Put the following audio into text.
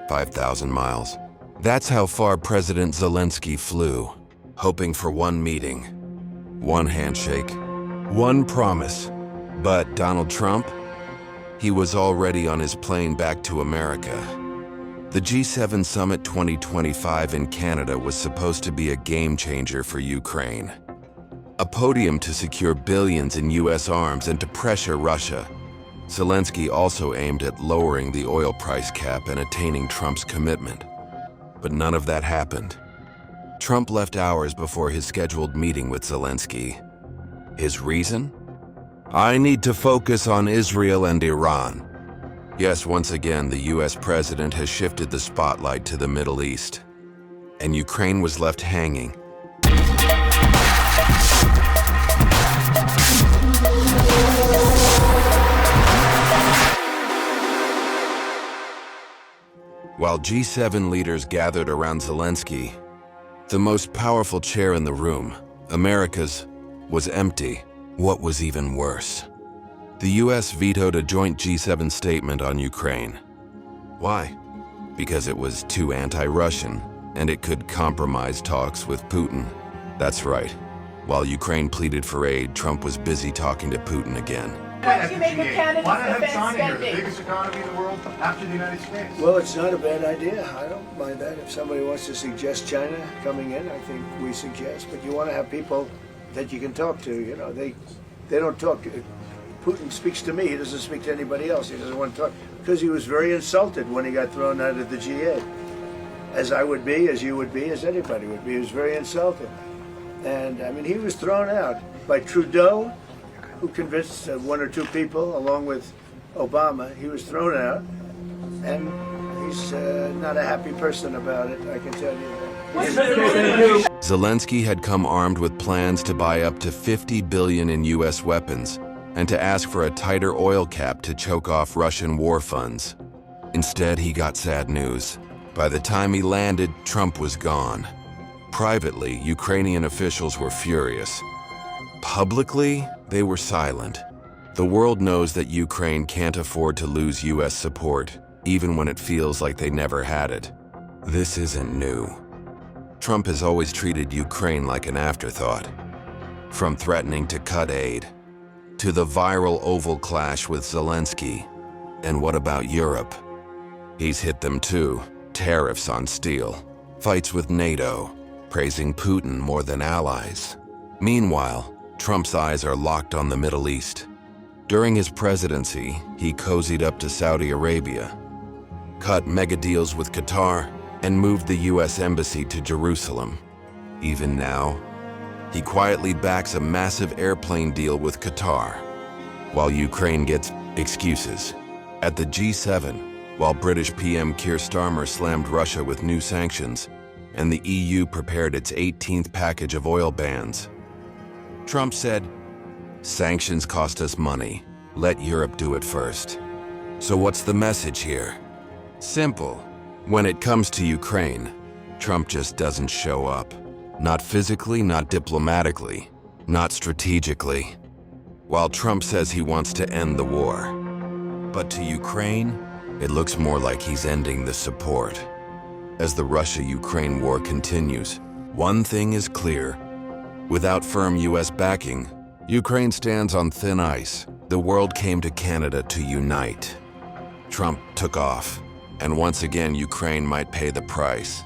5,000 miles. That's how far President Zelenskyy flew, hoping for one meeting, one handshake, one promise. But Donald Trump? He was already on his plane back to America. The G7 Summit 2025 in Canada was supposed to be a game changer for Ukraine. A podium to secure billions in US arms and to pressure Russia. Zelenskyy also aimed at lowering the oil price cap and attaining Trump's commitment. But none of that happened. Trump left hours before his scheduled meeting with Zelenskyy. His reason? I need to focus on Israel and Iran. Yes, once again, the US president has shifted the spotlight to the Middle East. And Ukraine was left hanging. While G7 leaders gathered around Zelenskyy, the most powerful chair in the room, America's, was empty. What was even worse? The US vetoed a joint G7 statement on Ukraine. Why? Because it was too anti-Russian, and it could compromise talks with Putin. That's right. While Ukraine pleaded for aid, Trump was busy talking to Putin again. What do you make of Canada's Why not have defense China here, the spending? biggest economy in the world after the United States? Well, it's not a bad idea. I don't mind that. If somebody wants to suggest China coming in, I think we suggest. But you want to have people that you can talk to. You know, they don't talk. Putin speaks to me. He doesn't speak to anybody else. He doesn't want to talk because he was very insulted when he got thrown out of the G8. As I would be, as you would be, as anybody would be. He was very insulted. And I mean, he was thrown out by Trudeau, who convinced one or two people, along with Obama. He was thrown out, and he's not a happy person about it, I can tell you that. Zelenskyy had come armed with plans to buy up to $50 billion in US weapons and to ask for a tighter oil cap to choke off Russian war funds. Instead, he got sad news. By the time he landed, Trump was gone. Privately, Ukrainian officials were furious. Publicly, they were silent. The world knows that Ukraine can't afford to lose US support, even when it feels like they never had it. This isn't new. Trump has always treated Ukraine like an afterthought. From threatening to cut aid, to the viral Oval clash with Zelenskyy. And what about Europe? He's hit them too. Tariffs on steel, fights with NATO, praising Putin more than allies. Meanwhile, Trump's eyes are locked on the Middle East. During his presidency, he cozied up to Saudi Arabia, cut mega deals with Qatar, and moved the US embassy to Jerusalem. Even now, he quietly backs a massive airplane deal with Qatar, while Ukraine gets excuses. At the G7, while British PM Keir Starmer slammed Russia with new sanctions, and the EU prepared its 18th package of oil bans, Trump said, "Sanctions cost us money. Let Europe do it first." So what's the message here? Simple. When it comes to Ukraine, Trump just doesn't show up. Not physically, not diplomatically, not strategically. While Trump says he wants to end the war. But to Ukraine, it looks more like he's ending the support. As the Russia-Ukraine war continues, one thing is clear. Without firm US backing, Ukraine stands on thin ice. The world came to Canada to unite. Trump took off, and once again Ukraine might pay the price.